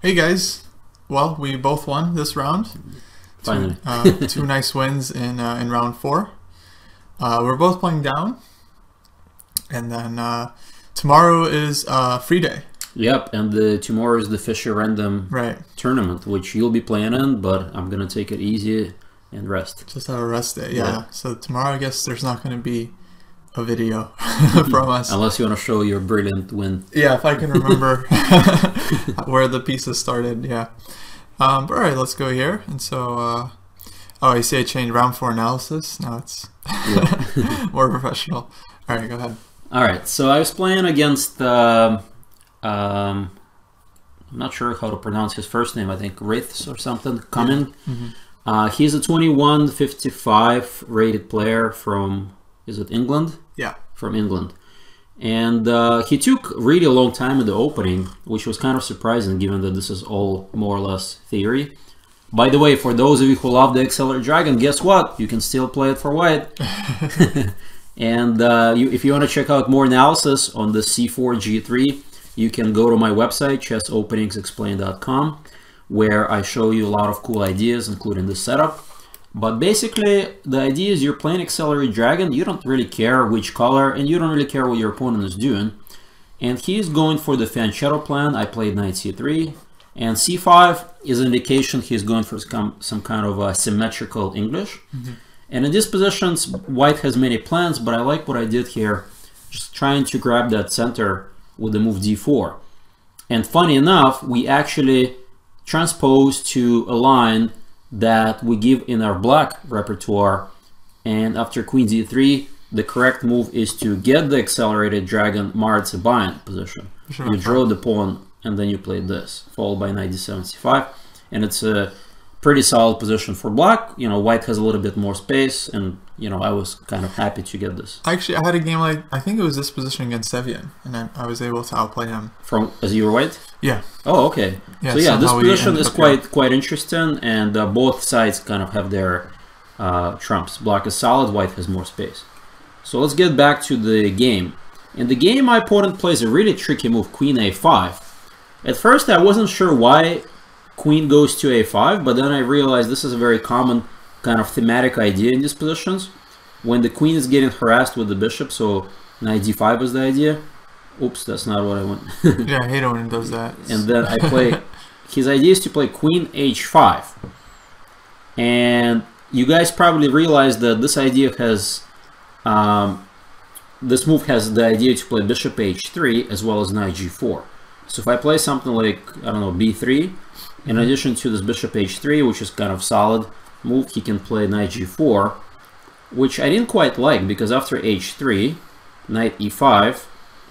Hey guys, well, we both won this round. Finally. Two nice wins in round 4. We're both playing down, and then tomorrow is free day. Yep, and tomorrow is the Fisher Random tournament, which you'll be playing in, but I'm gonna take it easy and rest. Just have a rest day, yeah. So tomorrow, I guess there's not going to be a video from us. Unless you want to show your brilliant win. Yeah, if I can remember where the pieces started, yeah. But alright, let's go here. And so, oh, you see I changed round 4 analysis. Now it's more professional. Alright, go ahead. Alright, so I was playing against, I'm not sure how to pronounce his first name, I think Wraiths or something, Cumming. He's a 21-55 rated player from, is it England? Yeah. From England. And he took really a long time in the opening, which was kind of surprising given that this is all more or less theory. By the way, for those of you who love the Accelerated Dragon, guess what? You can still play it for white. And if you want to check out more analysis on the C4 G3, you can go to my website, chessopeningsexplained.com, where I show you a lot of cool ideas, including the setup. But basically, the idea is you're playing Accelerated Dragon, you don't really care which color, and you don't really care what your opponent is doing. And he's going for the Fianchetto plan. I played Knight C3, and C5 is an indication he's going for some kind of symmetrical English. And in these positions, white has many plans, but I like what I did here, just trying to grab that center with the move D4. And funny enough, we actually transpose to a line that we give in our black repertoire, and after Queen D3 the correct move is to get the Accelerated Dragon Maritza bind position. You draw the pawn and then you play this, followed by Knight D7 C5, and it's a pretty solid position for black. You know, white has a little bit more space, and you know, I was kind of happy to get this. Actually, I had a game like, I think it was this position against Sevian, and I was able to outplay him. From as you were white? Yeah. Oh, okay. Yeah, so yeah, this position is quite interesting, and both sides kind of have their trumps. Black is solid, white has more space. So let's get back to the game. In the game, my opponent plays a really tricky move, Queen A5. At first, I wasn't sure why Queen goes to A5, but then I realized this is a very common kind of thematic idea in these positions. When the queen is getting harassed with the bishop, so Knight D5 is the idea. Oops, that's not what I want. Yeah, I hate it when it does that. And then I play, his idea is to play Queen H5. And you guys probably realize that this idea has, this move has the idea to play Bishop H3 as well as Knight G4. So if I play something like, I don't know, B3, in addition to this Bishop H3, which is kind of solid move, he can play Knight G4, which I didn't quite like, because after H3, Knight E5,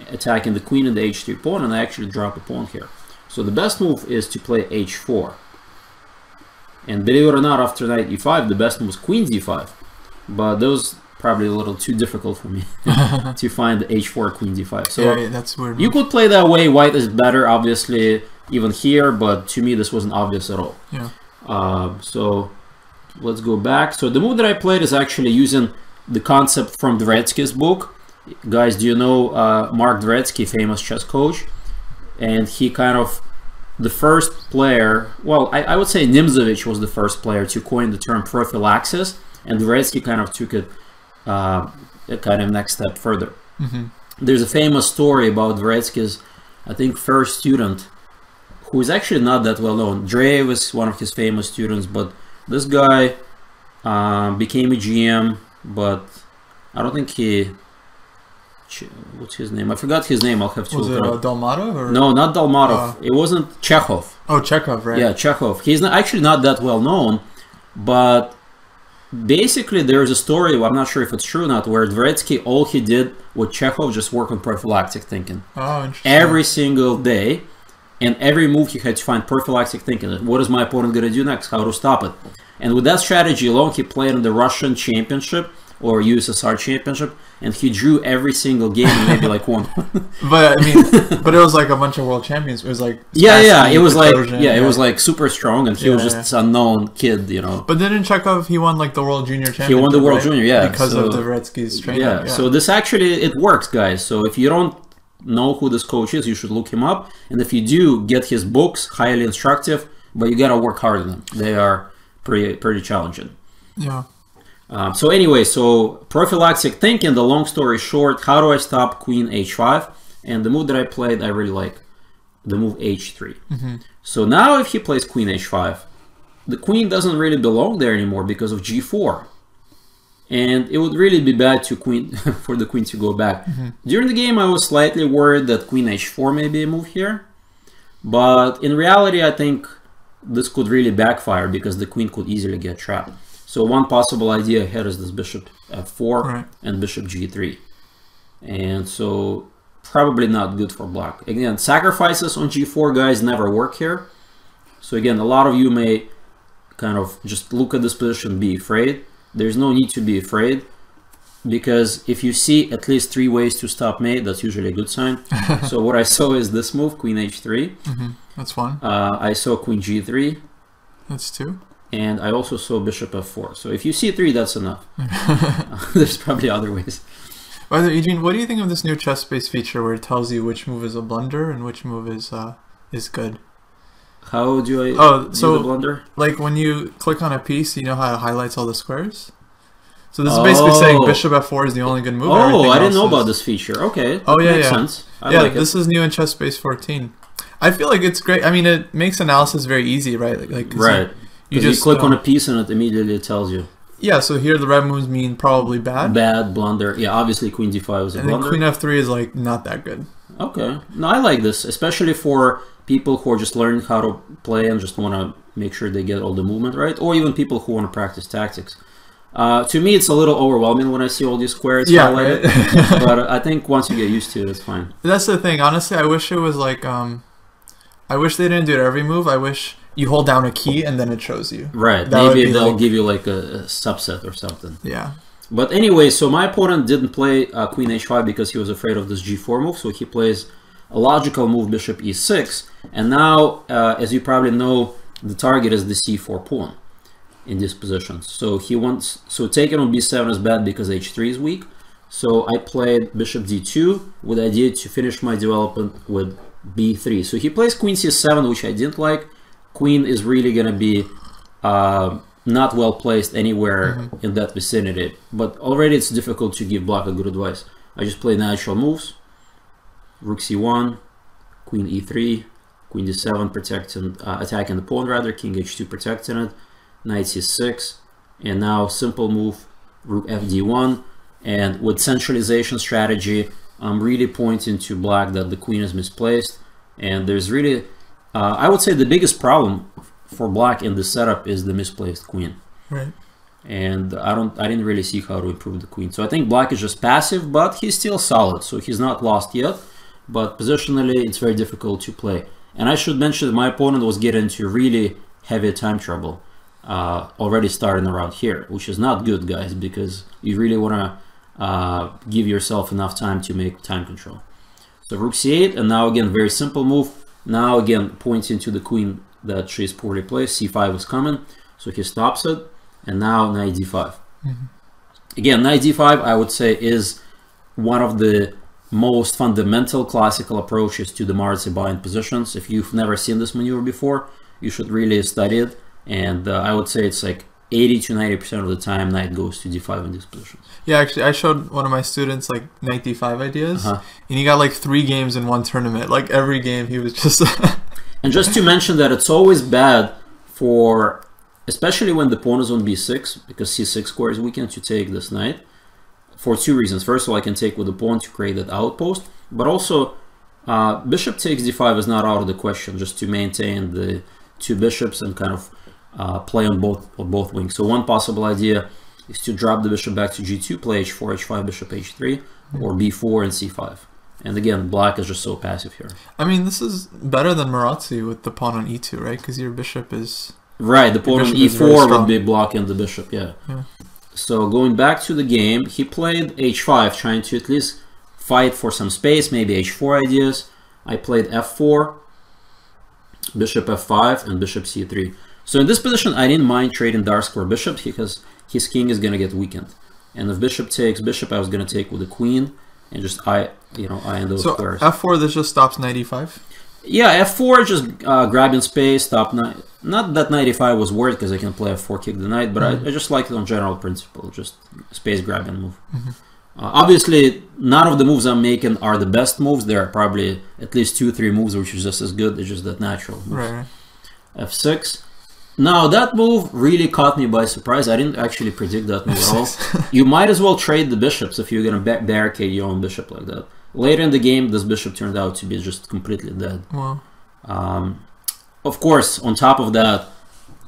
attacking the queen and the H3 pawn, and I actually drop a pawn here. So the best move is to play H4. And believe it or not, after Knight E5, the best move was Queen D5. But that was probably a little too difficult for me to find the H4 Queen D5. So yeah, that's weird. You could play that way. White is better, obviously, even here, but to me this wasn't obvious at all. Yeah. So let's go back. So the move that I played is actually using the concept from Dvoretsky's book. Guys, do you know Mark Dvoretsky, famous chess coach? And he kind of, the first player, well, I would say Nimzovich was the first player to coin the term prophylaxis, and Dvoretsky kind of took it a kind of next step further. There's a famous story about Dvoretsky's, I think, first student, who is actually not that well known. Dre was one of his famous students, but this guy became a GM, but I don't think he... What's his name? I forgot his name. I'll have to look it up. Dalmatov? Or? No, not Dalmatov. It wasn't Chekhov. Oh, Chekhov, right? Yeah, Chekhov. He's actually not that well known, but basically there's a story, I'm not sure if it's true or not, where Dvoretsky, all he did with Chekhov just work on prophylactic thinking. Oh, interesting. Every single day, and every move he had to find prophylactic thinking. What is my opponent going to do next? How to stop it? And with that strategy alone, he played in the Russian Championship or USSR Championship, and he drew every single game and maybe like one. But I mean, but it was like a bunch of world champions. It was like it was like it was like super strong, and he was just this unknown kid, you know. But then in Chekhov, he won like the World Junior Championship. He won the World Junior, yeah, because of Dvoretsky's training. Yeah, so this actually it works, guys. So if you don't know who this coach is. You should look him up. And if you do, get his books, highly instructive, but you gotta work hard on them. They are pretty challenging. Yeah. So anyway, so prophylactic thinking, the long story short, how do I stop queen h5? And the move that I played, I really like, the move h3. So now if he plays queen h5, the queen doesn't really belong there anymore because of g4. And it would really be bad to for the queen to go back. During the game, I was slightly worried that queen h4 may be a move here. But in reality, I think this could really backfire because the queen could easily get trapped. So one possible idea ahead is this bishop f4 and bishop g3. And so probably not good for black. Again, sacrifices on g4, guys, never work here. So again, a lot of you may kind of just look at this position and be afraid. There's no need to be afraid, because if you see at least 3 ways to stop mate, that's usually a good sign. So what I saw is this move, queen h3. That's one. I saw queen g3. That's 2. And I also saw bishop f4. So if you see 3, that's enough. There's probably other ways. By the way, Eugene, what do you think of this new chess space feature where it tells you which move is a blunder and which move is good? How do I so the blunder? Like when you click on a piece, you know how it highlights all the squares? So this is basically saying bishop f4 is the only good move. Oh, I didn't know about this feature. Okay. Oh, yeah, makes yeah. sense. I yeah, like this is new in chess space 14. I feel like it's great. I mean, it makes analysis very easy, right? Right. You just click on a piece and it immediately tells you. Yeah, so here the red moves mean probably bad. Bad, blunder. Yeah, obviously queen d5 is a blunder. And then queen f3 is like not that good. Okay. No, I like this, especially for people who are just learning how to play and just want to make sure they get all the movement right, or even people who want to practice tactics. To me, it's a little overwhelming when I see all these squares highlighted, right? But I think once you get used to it, it's fine. That's the thing. Honestly, I wish it was like, I wish they didn't do it every move. I wish you hold down a key and then it shows you. Right. Maybe they'll give you like a subset or something. Yeah. But anyway, so my opponent didn't play queen h5 because he was afraid of this g4 move, so he plays a logical move, bishop e6, and now, as you probably know, the target is the c4 pawn in this position. So he wants, so taking on b7 is bad because h3 is weak. So I played bishop d2 with the idea to finish my development with b3. So he plays queen c7, which I didn't like. Queen is really going to be not well placed anywhere in that vicinity, but already it's difficult to give black a good advice. I just play natural moves. Rook c1, queen e3, queen d7 protecting, attacking the pawn rather, king h2 protecting it, knight c6, and now simple move, rook fd1, and with centralization strategy, I'm really pointing to black that the queen is misplaced, and there's really, I would say the biggest problem for black in this setup is the misplaced queen. Right. And I didn't really see how to improve the queen. So I think black is just passive, but he's still solid, so he's not lost yet. But positionally, it's very difficult to play. And I should mention that my opponent was getting into really heavy time trouble already starting around here, which is not good, guys, because you really want to give yourself enough time to make time control. So rook c8, and now again, very simple move. Now again, pointing to the queen that she's poorly placed. c5 is coming, so he stops it, and now knight d5. Again, knight d5, I would say, is one of the most fundamental classical approaches to the Maratsi bind positions. If you've never seen this maneuver before, you should really study it. And I would say it's like 80 to 90% of the time knight goes to d5 in these positions. Yeah, actually, I showed one of my students like knight d5 ideas, and he got like 3 games in one tournament. Like every game, he was just. And just to mention that it's always bad for, especially when the pawn is on b6, because c6 square is weakened, to take this knight. For 2 reasons. First of all, I can take with the pawn to create that outpost, but also bishop takes d5 is not out of the question, just to maintain the 2 bishops and kind of play on both wings. So one possible idea is to drop the bishop back to g2, play h4, h5, bishop h3, or b4 and c5. And again, black is just so passive here. I mean, this is better than Maratsi with the pawn on e2, right? Because your bishop is... Right, the pawn on e4 would be blocking the bishop, yeah. So going back to the game, he played h5, trying to at least fight for some space, maybe h4 ideas. I played f4, bishop f5, and bishop c3. So in this position, I didn't mind trading dark square bishops because his king is going to get weakened. And if bishop takes bishop, I was going to take with the queen. and just eyeing those So squares. f4, this just stops knight e5? Yeah, f4 just grabbing space, top knight. Not that knight e5 was worth because I can play f4, kick the knight, but I just like it on general principle, just space grabbing move. Obviously, none of the moves I'm making are the best moves. There are probably at least 2-3 moves which is just as good. It's just that natural moves. Right. f6. Now, that move really caught me by surprise. I didn't actually predict that move at all. You might as well trade the bishops if you're going to barricade your own bishop like that. Later in the game, this bishop turned out to be just completely dead. Wow. Of course, on top of that,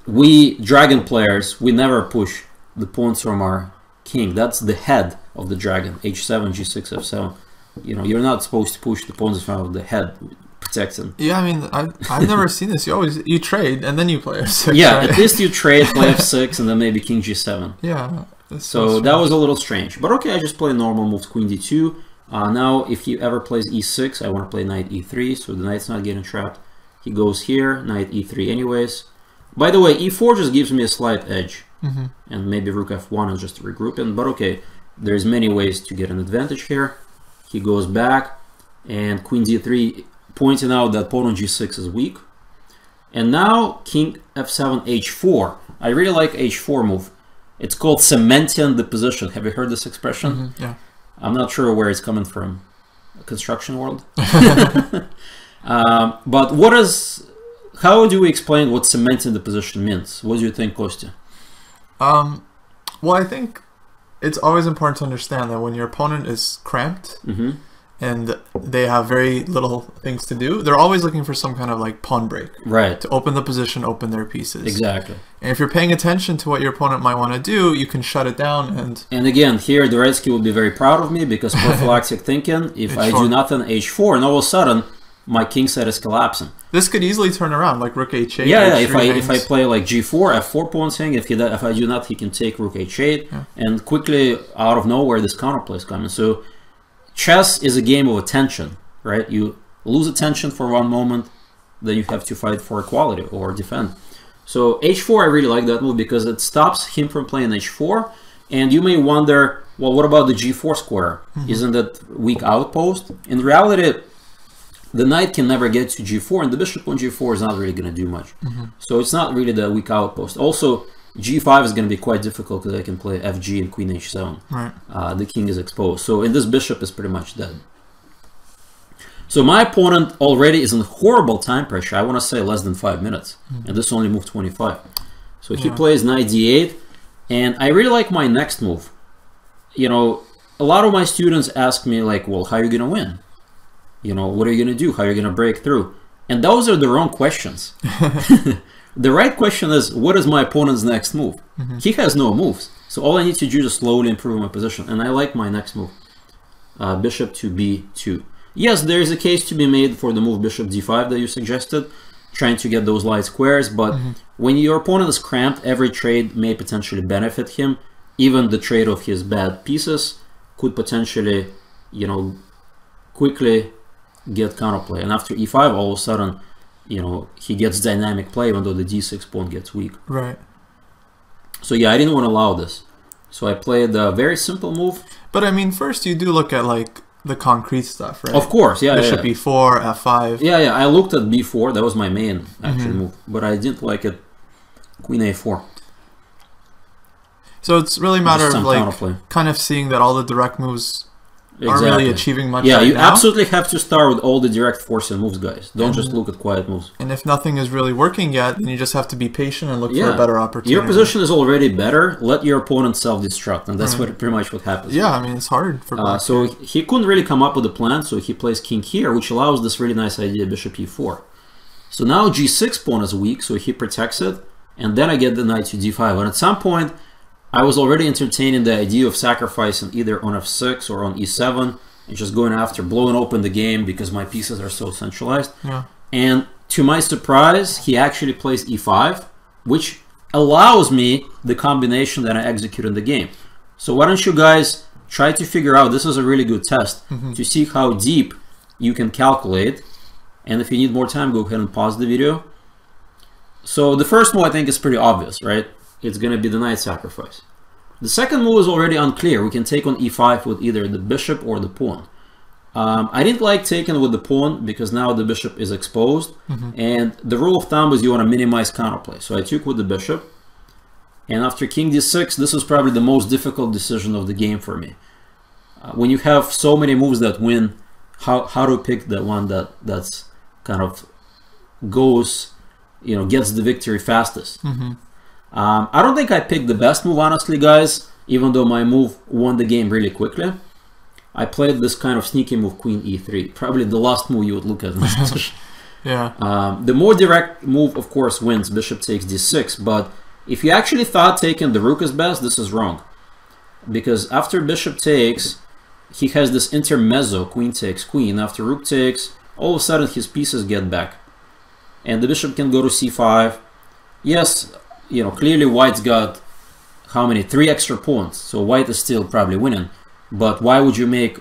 we dragon players, we never push the pawns from our king. That's the head of the dragon. h7, g6, f7. You're not supposed to push the pawns in front of the head. Protects them. Yeah, I mean, I've never seen this. You trade and then you play f6. Yeah, right? at least you trade, play f6, and then maybe king g7. Yeah. So that was a little strange. But okay, I just play normal moves, queen d2. Now, if he ever plays e6, I want to play knight e3, so the knight's not getting trapped. He goes here, knight e3 anyways. By the way, e4 just gives me a slight edge. And maybe rook f1 is just regrouping. But okay, there's many ways to get an advantage here. He goes back, and queen d3, pointing out that pawn on g6 is weak. And now, king f7, h4. I really like h4 move. It's called cementing the position. Have you heard this expression? Yeah. I'm not sure where it's coming from. Construction world? But how do we explain what cementing the position means? What do you think, Kostya? Well, I think it's always important to understand that when your opponent is cramped and they have very little things to do, they're always looking for some kind of like pawn break. Right. To open the position, open their pieces. Exactly. And if you're paying attention to what your opponent might want to do, you can shut it down and... And again, here Duretsky will be very proud of me because prophylactic thinking, if I do nothing h4, and all of a sudden, my king set is collapsing. This could easily turn around, like rook h8. Yeah, if I play like g4, f4 pawn hang, if I do not, he can take rook h8, and quickly out of nowhere this counterplay is coming. So chess is a game of attention, right? You lose attention for one moment, then you have to fight for equality or defend. So h4, I really like that move because it stops him from playing h4, and you may wonder, well, what about the g4 square? Isn't that weak outpost? In reality, the knight can never get to g4, and the bishop on g4 is not really going to do much. So it's not really the weak outpost. Also, g5 is going to be quite difficult because I can play fg and queen h7. Right. The king is exposed. So and this bishop is pretty much dead. So my opponent already is in horrible time pressure. I want to say less than 5 minutes. And this only moved 25. So he plays knight d8. And I really like my next move. A lot of my students ask me like, well, how are you going to win? What are you going to do? How are you going to break through? And those are the wrong questions. The right question is, what is my opponent's next move? He has no moves. So all I need to do is slowly improve my position. And I like my next move. Bishop to b2. Yes, there is a case to be made for the move bishop d5 that you suggested, trying to get those light squares. But when your opponent is cramped, every trade may potentially benefit him. Even the trade of his bad pieces could potentially, quickly get counterplay. And after e5, all of a sudden, he gets dynamic play even though the d6 pawn gets weak. Right. So yeah, I didn't want to allow this. So I played a very simple move. But I mean, first you do look at like the concrete stuff, right? Of course, yeah. Bishop e4, f5. Yeah, I looked at b4. That was my main actual move. But I didn't like it. Queen a4. So it's really a matter of like counterplay. Kind of seeing that all the direct moves aren't really achieving much. Yeah, right you now. absolutely have to start with all the direct forcing moves, guys. Don't just look at quiet moves. And if nothing is really working yet, then you just have to be patient and look for a better opportunity. Your position is already better. Let your opponent self-destruct, and that's pretty much what happens. Yeah, I mean, it's hard for black. So he couldn't really come up with a plan, so he plays king here, which allows this really nice idea, bishop e4. So now g6 pawn is weak, so he protects it, and then I get the knight to d5. And at some point, I was already entertaining the idea of sacrificing either on f6 or on e7, and just going after, blowing open the game because my pieces are so centralized. Yeah. And to my surprise, he actually plays e5, which allows me the combination that I execute in the game. So why don't you guys try to figure out, this is a really good test, to see how deep you can calculate. And if you need more time, go ahead and pause the video. So the first move I think is pretty obvious, right? It's going to be the knight sacrifice. The second move is already unclear. We can take on e5 with either the bishop or the pawn. I didn't like taking with the pawn because now the bishop is exposed. And the rule of thumb is you want to minimize counterplay. So I took with the bishop. And after king d6, this was probably the most difficult decision of the game for me. When you have so many moves that win, how to pick the one that's kind of goes, gets the victory fastest. I don't think I picked the best move, honestly, guys, even though my move won the game really quickly. I played this kind of sneaky move, queen e3. Probably the last move you would look at in this position. Yeah. The more direct move, of course, wins. Bishop takes d6. But if you actually thought taking the rook is best, this is wrong. Because after bishop takes, he has this intermezzo, queen takes queen. After rook takes, all of a sudden his pieces get back. And the bishop can go to c5. Yes, clearly white's got, how many? 3 extra pawns. So white is still probably winning. But why would you make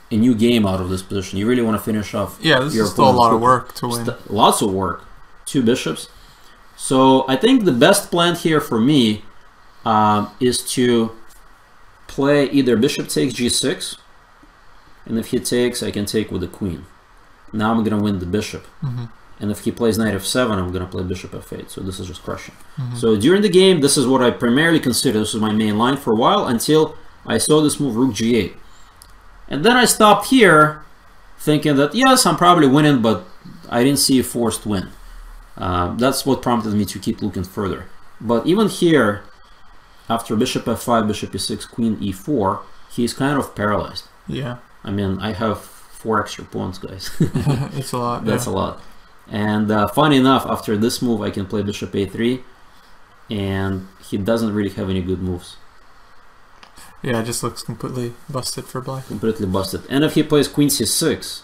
a new game out of this position? You really want to finish off. Yeah, this is still a lot of work to win. Lots of work. 2 bishops. So I think the best plan here for me is to play either bishop takes g6, and if he takes, I can take with the queen. Now I'm going to win the bishop. And if he plays knight f7, I'm going to play bishop f8. So this is just crushing. So during the game, this is what I primarily consider. This was my main line for a while until I saw this move, rook g8. And then I stopped here thinking that, yes, I'm probably winning, but I didn't see a forced win. That's what prompted me to keep looking further. But even here, after bishop f5, bishop e6, queen e4, he's kind of paralyzed. Yeah. I mean, I have 4 extra pawns, guys. It's a lot. That's a lot. And funny enough, after this move, I can play bishop a3, and he doesn't really have any good moves. Yeah, it just looks completely busted for black. Completely busted. And if he plays queen c6,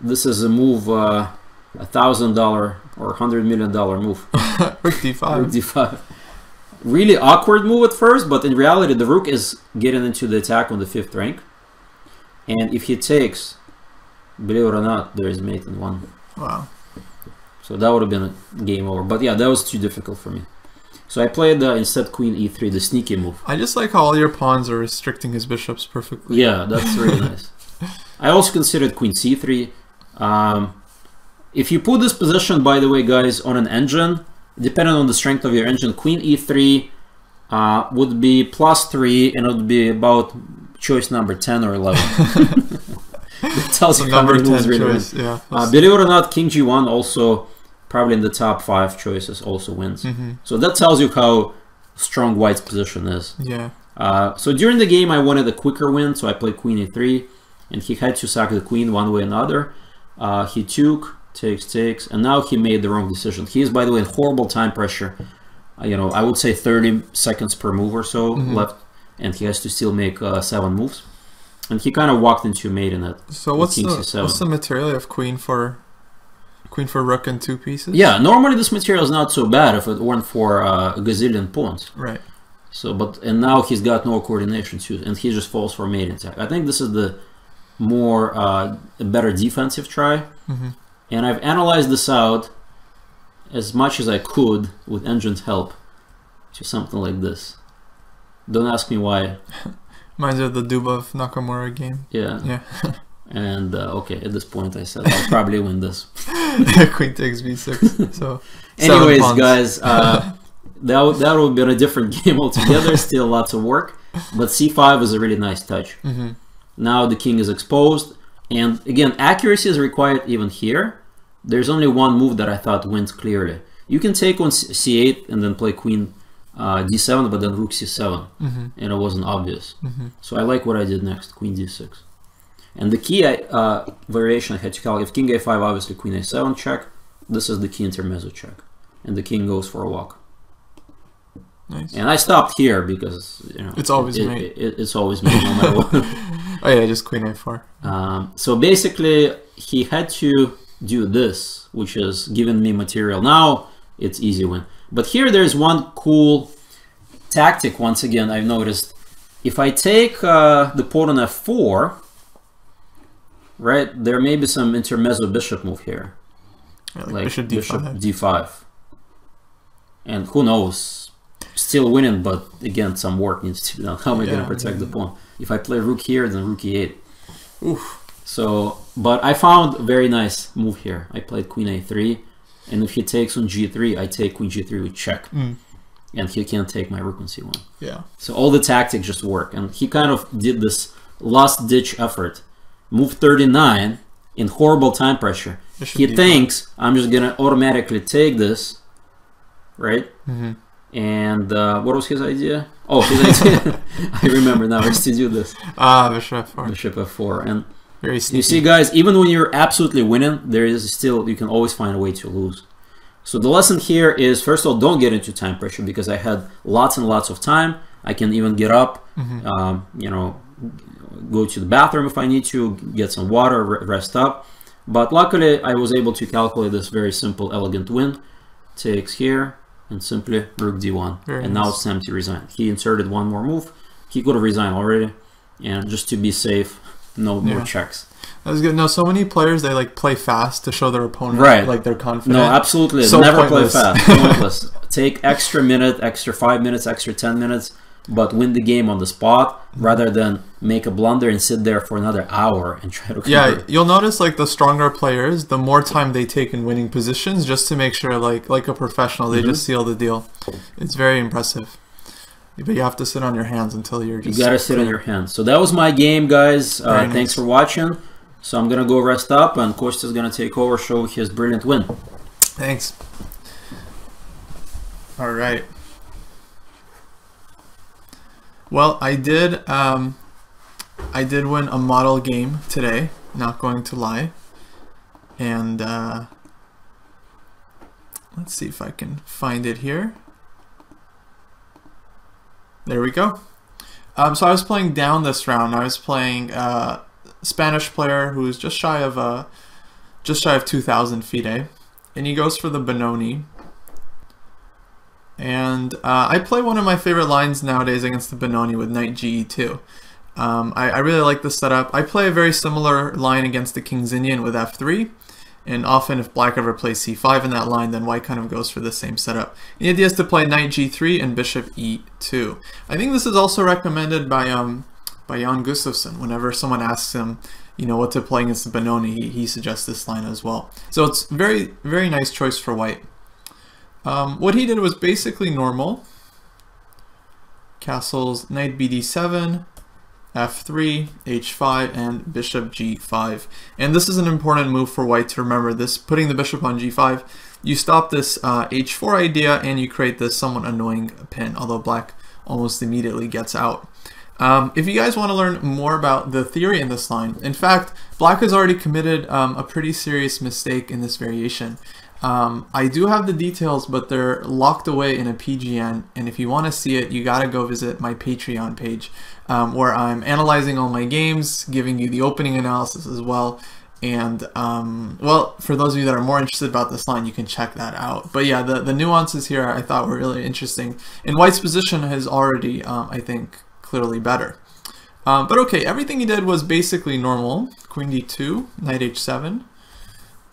this is a move, $1,000 or $100 million move. Rook d5. Rook d5. Really awkward move at first, but in reality, the rook is getting into the attack on the 5th rank. And if he takes, believe it or not, there is mate in 1. Wow. So that would have been a game over. But yeah, that was too difficult for me. So I played instead queen e3, the sneaky move. I just like how all your pawns are restricting his bishops perfectly. Yeah, that's really nice. I also considered queen c3. If you put this position, by the way, guys, on an engine, depending on the strength of your engine, queen e3 would be +3, and it would be about choice number 10 or 11. It tells you how many moves really win. Yeah, believe it or not, king g1 also probably in the top 5 choices also wins. So that tells you how strong white's position is. Yeah. So during the game, I wanted a quicker win, so I played queen e3, and he had to sack the queen one way or another. He took, takes, and now he made the wrong decision. He is, by the way, in horrible time pressure. I would say 30 seconds per move or so left, and he has to still make 7 moves. And he kind of walked into mating it. So what's the material of queen for rook and 2 pieces? Yeah, normally this material is not so bad if it weren't for a gazillion pawns. Right. So, and now he's got no coordination too, and he just falls for a mating attack. I think this is the more a better defensive try. And I've analyzed this out as much as I could with engine's help to something like this. Don't ask me why. Reminds me of the Dubov Nakamura game. Yeah. Yeah. And okay, at this point I said I'll probably win this. Queen takes b6. So anyways, guys, that would have been a different game altogether. Still lots of work, but c5 is a really nice touch. Now the king is exposed, and again, accuracy is required even here. There's only one move that I thought wins clearly. You can take on c8 and then play queen d7, but then rook c7, and it wasn't obvious. So I like what I did next, queen d6. And the key variation I had to calculate, if king a5, obviously queen a7 check. This is the key intermezzo check, and the king goes for a walk. Nice. And I stopped here because it's always mate. It's always mate no matter what. Oh yeah, just queen a4. So basically, he had to do this, which is giving me material. Now it's easy win. But here there's one cool tactic. Once again, I've noticed if I take the pawn on f4, right, there may be some intermezzo bishop move here, yeah, like bishop d5. And who knows, still winning, but again, some work needs to be done. How am I going to protect the pawn? If I play rook here, then rook e8. Oof. So, but I found a very nice move here. I played queen a3, and if he takes on g3, I take queen g3 with check. And he can't take my rook on c1. Yeah. So all the tactics just work. And he kind of did this last-ditch effort. Move 39 in horrible time pressure. He thinks I'm just going to automatically take this, right? And what was his idea? Oh, his idea. I remember now. I used to do this. Bishop f4. Bishop f4. And very you see, guys, even when you're absolutely winning, there is still, you can always find a way to lose. So the lesson here is, first of all, don't get into time pressure, because I had lots and lots of time. I can even get up, you know, go to the bathroom if I need to, get some water, rest up. But luckily, I was able to calculate this very simple, elegant win. Takes here, and simply rook d1. And now it's time to resign. He inserted one more move. He could have resigned already. And just to be safe, no more checks. That was good. No, so many players, they like play fast to show their opponent like they're confident. No, absolutely. So never pointless. play fast. Pointless. Take extra minute, extra 5 minutes, extra 10 minutes, but win the game on the spot rather than make a blunder and sit there for another hour and try to cover. Yeah, you'll notice like the stronger players, the more time they take in winning positions just to make sure like a professional, they just seal the deal. It's very impressive. But you have to sit on your hands until you're just... You gotta sit on your hands. So that was my game, guys. Thanks for watching. So I'm gonna go rest up, and Kostya's gonna take over, show his brilliant win. Thanks. All right. Well, I did win a model game today, not going to lie. And let's see if I can find it here. There we go. So I was playing down this round. I was playing Spanish player who's just shy of 2,000 FIDE, and he goes for the Benoni. And I play one of my favorite lines nowadays against the Benoni with knight ge2. I really like this setup. I play a very similar line against the King's Indian with f3, and often if black ever plays c5 in that line, then white kind of goes for the same setup. The idea is to play knight g3 and bishop e2. I think this is also recommended by Jan Gustafsson. Whenever someone asks him, you know, what to play against the Benoni, he suggests this line as well. So it's very, very nice choice for white. What he did was basically normal. Castles knight bd7, f3, h5, and bishop g5. And this is an important move for white to remember. This, putting the bishop on g5, you stop this h4 idea and you create this somewhat annoying pin, although black almost immediately gets out. If you guys want to learn more about the theory in this line, in fact, black has already committed a pretty serious mistake in this variation. I do have the details, but they're locked away in a PGN, and if you want to see it, you gotta go visit my Patreon page, where I'm analyzing all my games, giving you the opening analysis as well, and well, for those of you that are more interested about this line, you can check that out. But yeah, the nuances here I thought were really interesting, and white's position is already, I think, clearly better. But okay, everything he did was basically normal. Queen d2, knight h7,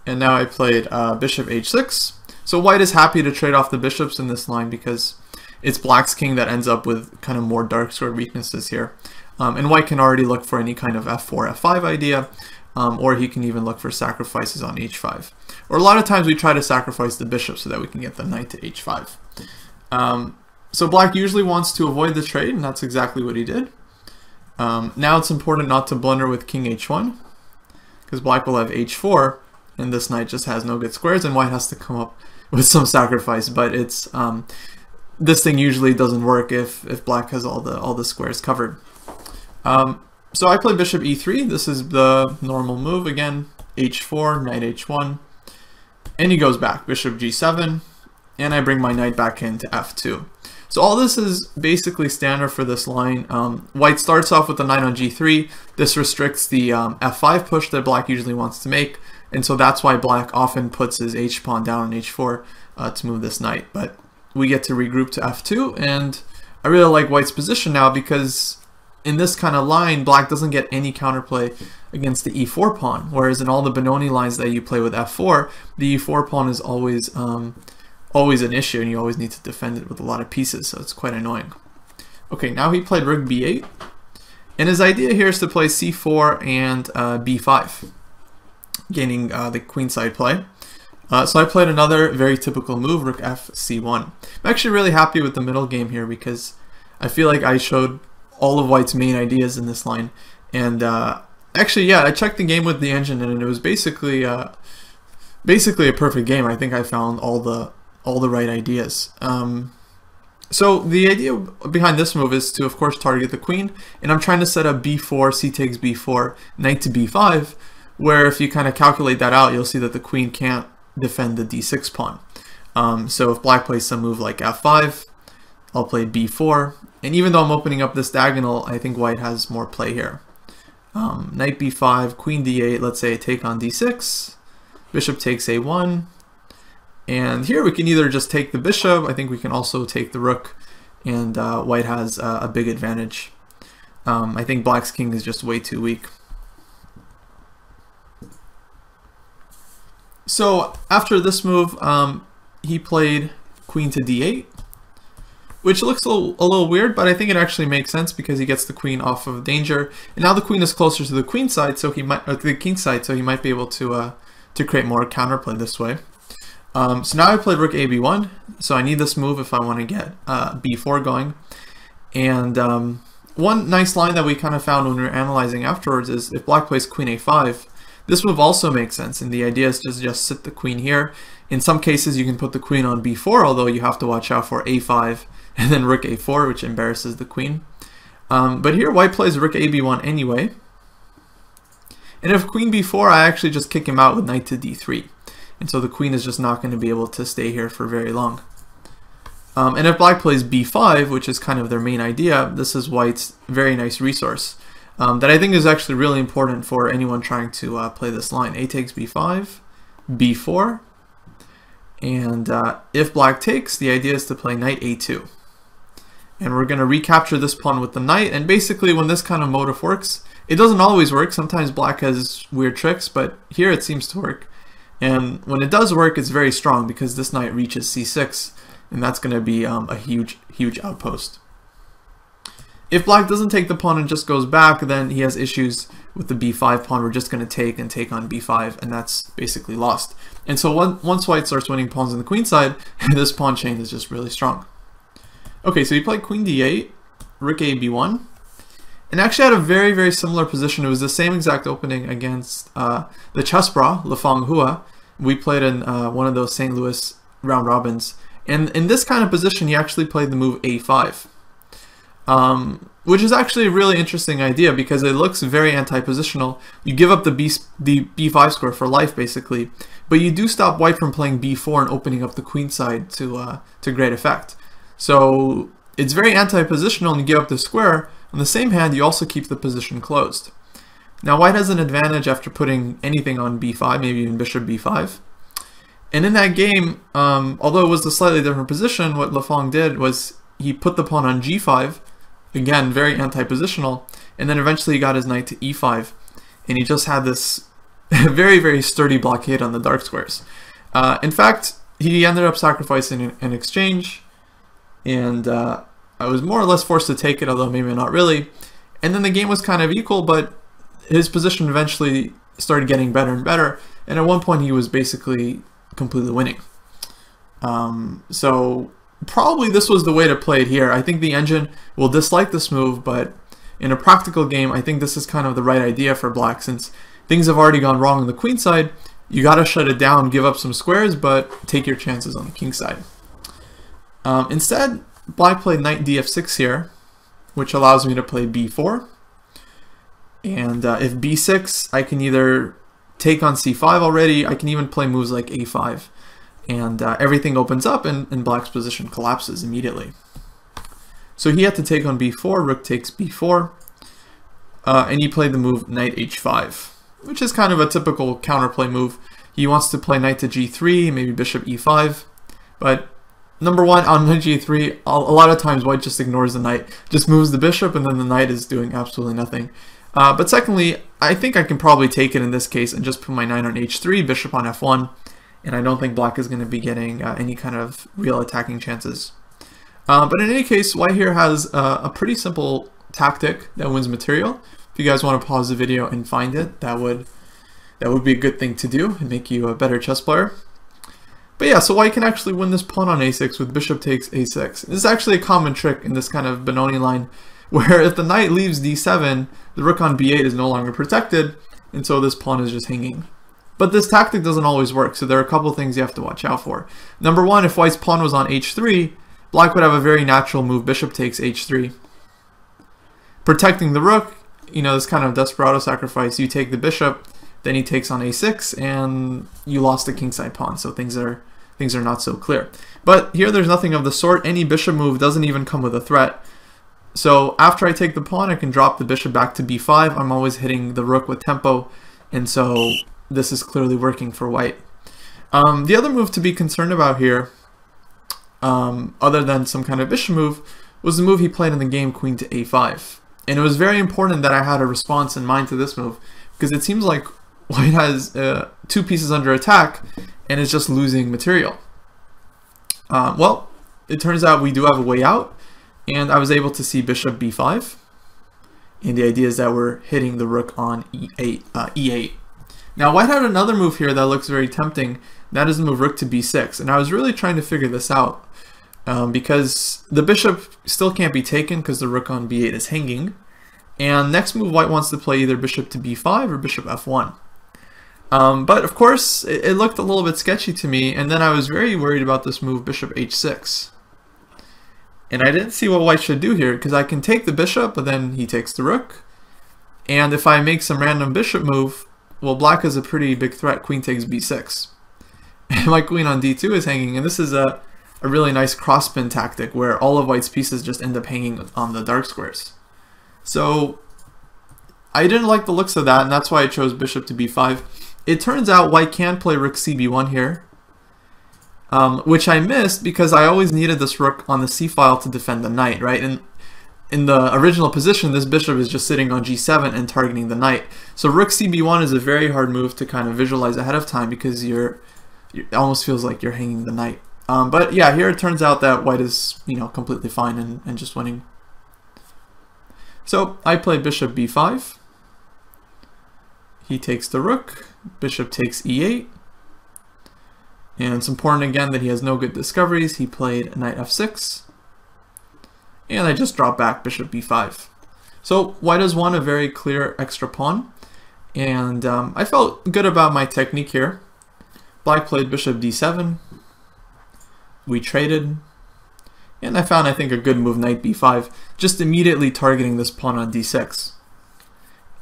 and now I played bishop h6. So white is happy to trade off the bishops in this line because it's black's king that ends up with kind of more dark square weaknesses here. And white can already look for any kind of f4, f5 idea, or he can even look for sacrifices on h5. Or a lot of times we try to sacrifice the bishop so that we can get the knight to h5. So black usually wants to avoid the trade, and that's exactly what he did. Now it's important not to blunder with king h1, because black will have h4, and this knight just has no good squares, and white has to come up with some sacrifice. But it's this thing usually doesn't work if black has all the squares covered. So I play bishop e3. This is the normal move again. h4, knight h1, and he goes back. Bishop g7, and I bring my knight back into f2. So all this is basically standard for this line. White starts off with the knight on g3. This restricts the f5 push that black usually wants to make, and so that's why black often puts his h-pawn down on h4 to move this knight. But we get to regroup to f2, and I really like white's position now because in this kind of line, black doesn't get any counterplay against the e4 pawn, whereas in all the Benoni lines that you play with f4, the e4 pawn is always an issue, and you always need to defend it with a lot of pieces, so it's quite annoying. Okay, now he played rook b8, And his idea here is to play c4 and b5, gaining the queenside play. So I played another very typical move, rook f c1. I'm actually really happy with the middle game here because I feel like I showed all of white's main ideas in this line. And actually, yeah, I checked the game with the engine and it was basically a perfect game. I think I found all the right ideas. So the idea behind this move is to, of course, target the queen, and I'm trying to set up b4, c takes b4, knight to b5, where if you kind of calculate that out, you'll see that the queen can't defend the d6 pawn. So if black plays some move like f5, I'll play b4, and even though I'm opening up this diagonal, I think white has more play here. Knight b5, queen d8, let's say take on d6, bishop takes a1, and here we can either just take the bishop, I think we can also take the rook, and white has a big advantage. I think black's king is just way too weak. So after this move, he played queen to d8, which looks a little weird, but I think it actually makes sense because he gets the queen off of danger, and now the queen is closer to the queen side, so he might, or the king side, so he might be able to create more counterplay this way. So now I played rook a b1, so I need this move if I want to get b4 going. And one nice line that we kind of found when we were analyzing afterwards is if black plays queen a5, this move also makes sense, and the idea is to just sit the queen here. In some cases you can put the queen on b4, although you have to watch out for a5 and then rook a4, which embarrasses the queen. But here white plays rook a b1 anyway. And if queen b4, I actually just kick him out with knight to d3. And so the queen is just not going to be able to stay here for very long. And if black plays b5, which is kind of their main idea, this is white's very nice resource that I think is actually really important for anyone trying to play this line. A takes b5, b4, and if black takes, the idea is to play knight a2. And we're going to recapture this pawn with the knight, and basically when this kind of motive works, it doesn't always work. Sometimes black has weird tricks, but here it seems to work. And when it does work, it's very strong because this knight reaches c6, and that's going to be a huge outpost. If black doesn't take the pawn and just goes back, then he has issues with the b5 pawn. We're just going to take on b5, and that's basically lost. And so once white starts winning pawns on the queen side, this pawn chain is just really strong. Okay, so he played queen d8, rook a b1, and actually had a very similar position. It was the same exact opening against the chess bra, Le Fang Hua. We played in one of those St. Louis round robins. And in this kind of position, he actually played the move a5, which is actually a really interesting idea because it looks very anti-positional. You give up the b5 square for life, basically, but you do stop white from playing b4 and opening up the queen side to great effect. So it's very anti-positional and you give up the square. On the same hand, you also keep the position closed. Now white has an advantage after putting anything on b5, maybe even bishop b5. And in that game, although it was a slightly different position, what Le Fang did was he put the pawn on g5, again, very anti-positional, and then eventually he got his knight to e5, and he just had this very sturdy blockade on the dark squares. In fact, he ended up sacrificing an exchange, and I was more or less forced to take it, although maybe not really. And then the game was kind of equal, but his position eventually started getting better and better, and at one point he was basically completely winning. So probably this was the way to play it here. I think the engine will dislike this move, but in a practical game, I think this is kind of the right idea for black. Since things have already gone wrong on the queen side, you got to shut it down, give up some squares, but take your chances on the king side. Instead, black played knight df6 here, which allows me to play b4. And if b6, I can either take on c5 already, I can even play moves like a5. And everything opens up and black's position collapses immediately. So he had to take on b4, rook takes b4, and he played the move knight h5, which is kind of a typical counterplay move. He wants to play knight to g3, maybe bishop e5, but number one, on knight g3, a lot of times white just ignores the knight, just moves the bishop, and then the knight is doing absolutely nothing. But secondly, I think I can probably take it in this case and just put my knight on h3, bishop on f1, and I don't think black is going to be getting any kind of real attacking chances. But in any case, white here has a pretty simple tactic that wins material. If you guys want to pause the video and find it, that would be a good thing to do and make you a better chess player. But yeah, so white can actually win this pawn on a6 with bishop takes a6. This is actually a common trick in this kind of Benoni line, where if the knight leaves d7, the rook on b8 is no longer protected, and so this pawn is just hanging. But this tactic doesn't always work, so there are a couple things you have to watch out for. Number one, if white's pawn was on h3, black would have a very natural move, bishop takes h3. Protecting the rook, you know, this kind of desperado sacrifice, you take the bishop, then he takes on a6, and you lost the kingside pawn, so things are not so clear. But here there's nothing of the sort. Any bishop move doesn't even come with a threat. So after I take the pawn, I can drop the bishop back to b5. I'm always hitting the rook with tempo, and so this is clearly working for white. The other move to be concerned about here, other than some kind of bishop move, was the move he played in the game, queen to a5. And it was very important that I had a response in mind to this move, because it seems like white has two pieces under attack and is just losing material. Well, it turns out we do have a way out, and I was able to see bishop b5. And the idea is that we're hitting the rook on e8. Now white had another move here that looks very tempting. That is the move rook to b6. And I was really trying to figure this out because the bishop still can't be taken because the rook on b8 is hanging. And next move, white wants to play either bishop to b5 or bishop f1. But of course, it looked a little bit sketchy to me, and then I was very worried about this move, bishop h6. And I didn't see what white should do here, because I can take the bishop, but then he takes the rook. And if I make some random bishop move, well, black is a pretty big threat, queen takes b6. And my queen on d2 is hanging, and this is a really nice cross-spin tactic, where all of white's pieces just end up hanging on the dark squares. So I didn't like the looks of that, and that's why I chose bishop to b5. It turns out white can play rook cb1 here, which I missed because I always needed this rook on the c file to defend the knight, right? And in the original position, this bishop is just sitting on g7 and targeting the knight. So rook cb1 is a very hard move to kind of visualize ahead of time because it almost feels like you're hanging the knight. But yeah, here it turns out that white is, you know, completely fine and just winning. So I play bishop b5. He takes the rook. Bishop takes e8. And it's important again that he has no good discoveries. He played knight f6. And I just drop back bishop b5. So white has won a very clear extra pawn. And I felt good about my technique here. Black played bishop d7. We traded. And I found, I think, a good move, knight b5, just immediately targeting this pawn on d6.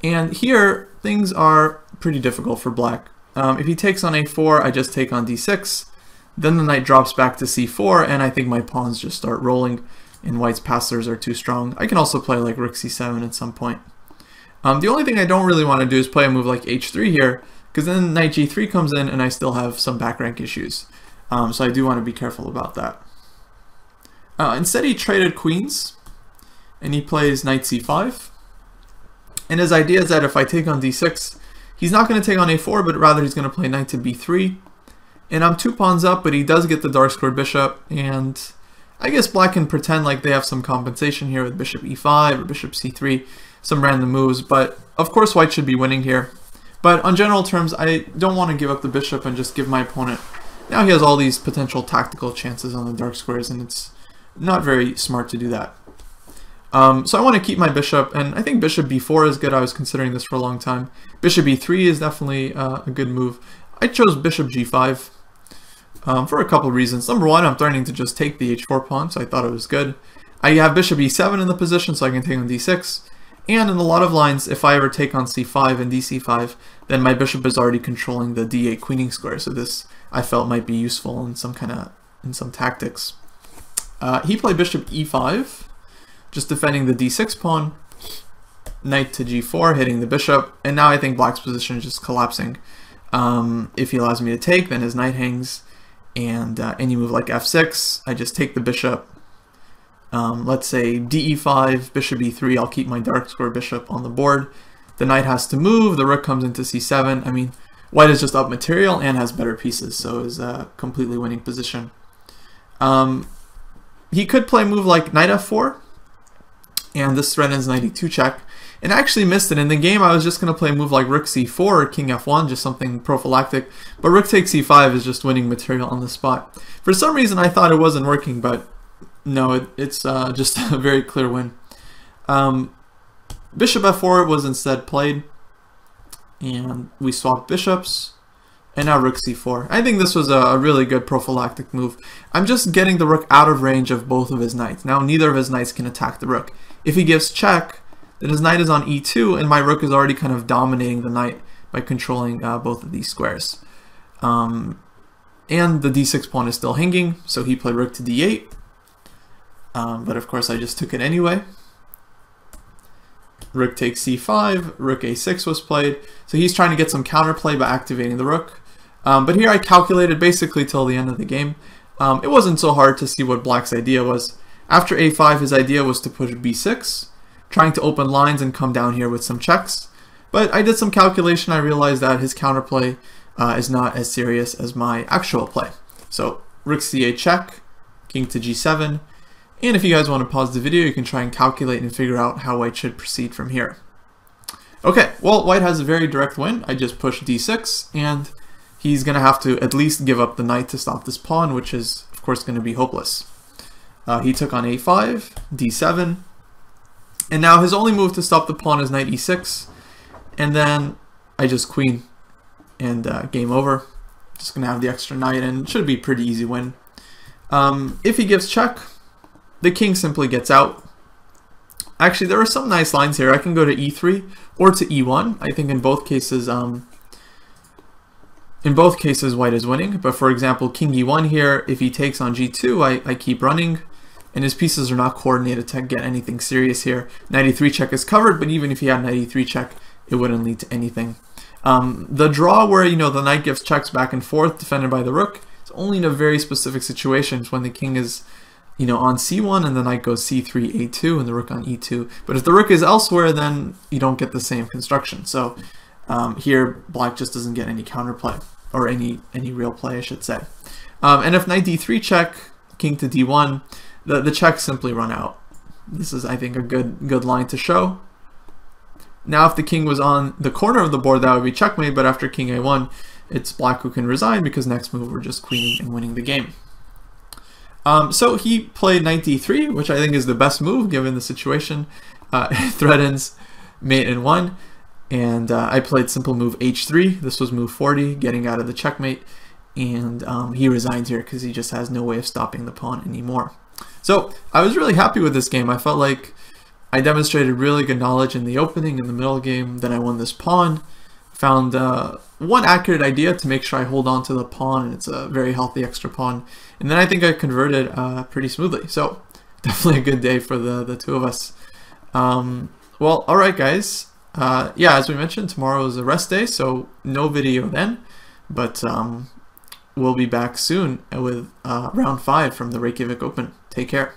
And here, things are pretty difficult for black. If he takes on a4, I just take on d6. Then the knight drops back to c4, and I think my pawns just start rolling, and white's passers are too strong. I can also play like rook c7 at some point. The only thing I don't really want to do is play a move like h3 here, because then knight g3 comes in, and I still have some back rank issues. So I do want to be careful about that. Instead, he traded queens, and he plays knight c5. And his idea is that if I take on d6, he's not going to take on a4, but rather he's going to play knight to b3. And I'm 2 pawns up, but he does get the dark squared bishop, and I guess black can pretend like they have some compensation here with bishop e5 or bishop c3, some random moves, but of course white should be winning here. But on general terms, I don't want to give up the bishop and just give my opponent... Now he has all these potential tactical chances on the dark squares, and it's not very smart to do that. So I want to keep my bishop, and I think bishop b4 is good. I was considering this for a long time. Bishop b3 is definitely a good move. I chose bishop g5 for a couple of reasons. Number one, I'm threatening to just take the h4 pawn, so I thought it was good. I have bishop e7 in the position, so I can take on d6. And in a lot of lines, if I ever take on c5 and dc5, then my bishop is already controlling the d8 queening square. So this, I felt, might be useful in some tactics. He played bishop e5. Just defending the d6 pawn, knight to g4, hitting the bishop, and now I think black's position is just collapsing. If he allows me to take, then his knight hangs, and any move like f6, I just take the bishop. Let's say de5, bishop e3, I'll keep my dark square bishop on the board. The knight has to move, the rook comes into c7. I mean, white is just up material and has better pieces, so is a completely winning position. He could play a move like knight f4. and this threatens knight e2 check. And I actually missed it. In the game, I was just going to play a move like rook c4 or king f1, just something prophylactic. But rook takes e5 is just winning material on the spot. For some reason, I thought it wasn't working, but no, it's just a very clear win. Bishop f4 was instead played, and we swapped bishops. And now rook c4. I think this was a really good prophylactic move. I'm just getting the rook out of range of both of his knights. Now neither of his knights can attack the rook. If he gives check, then his knight is on e2, and my rook is already kind of dominating the knight by controlling both of these squares. And the d6 pawn is still hanging, so he played rook to d8. But of course I just took it anyway. Rook takes c5, rook a6 was played. So he's trying to get some counterplay by activating the rook. But here I calculated basically till the end of the game. It wasn't so hard to see what black's idea was. After a5, his idea was to push b6, trying to open lines and come down here with some checks. But I did some calculation. I realized that his counterplay is not as serious as my actual play. So rook c8 check, king to g7. And if you guys want to pause the video, you can try and calculate and figure out how white should proceed from here. Okay, well, white has a very direct win. I just pushed d6, and he's going to have to at least give up the knight to stop this pawn, which is, of course, going to be hopeless. He took on a5, d7, and now his only move to stop the pawn is knight e6, and then I just queen, and game over. Just going to have the extra knight, and it should be a pretty easy win. If he gives check, the king simply gets out. Actually, there are some nice lines here. I can go to e3 or to e1. I think in both cases white is winning. But for example, king e1 here, if he takes on g2, I keep running, and his pieces are not coordinated to get anything serious here. Knight e3 check is covered, but even if he had knight e3 check, it wouldn't lead to anything. The draw where, you know, the knight gives checks back and forth defended by the rook, it's only in a very specific situations when the king is, you know, on c1 and the knight goes c3, a2, and the rook on e2. But if the rook is elsewhere, then you don't get the same construction. So here, black just doesn't get any counterplay, or any real play, I should say. And if knight d3 check, king to d1, the checks simply run out. This is, I think, a good line to show. Now, if the king was on the corner of the board, that would be checkmate. But after king a1, it's black who can resign, because next move we're just queening and winning the game. So he played knight d3, which I think is the best move given the situation. It threatens mate in 1. And I played simple move h3. This was move 40, getting out of the checkmate. And he resigns here because he just has no way of stopping the pawn anymore. So I was really happy with this game. I felt like I demonstrated really good knowledge in the opening, in the middle game. Then I won this pawn. Found one accurate idea to make sure I hold on to the pawn, and it's a very healthy extra pawn. And then I think I converted pretty smoothly. So definitely a good day for the two of us. Well, all right, guys. Yeah, as we mentioned, tomorrow is a rest day, so no video then. But we'll be back soon with round 5 from the Reykjavik Open. Take care.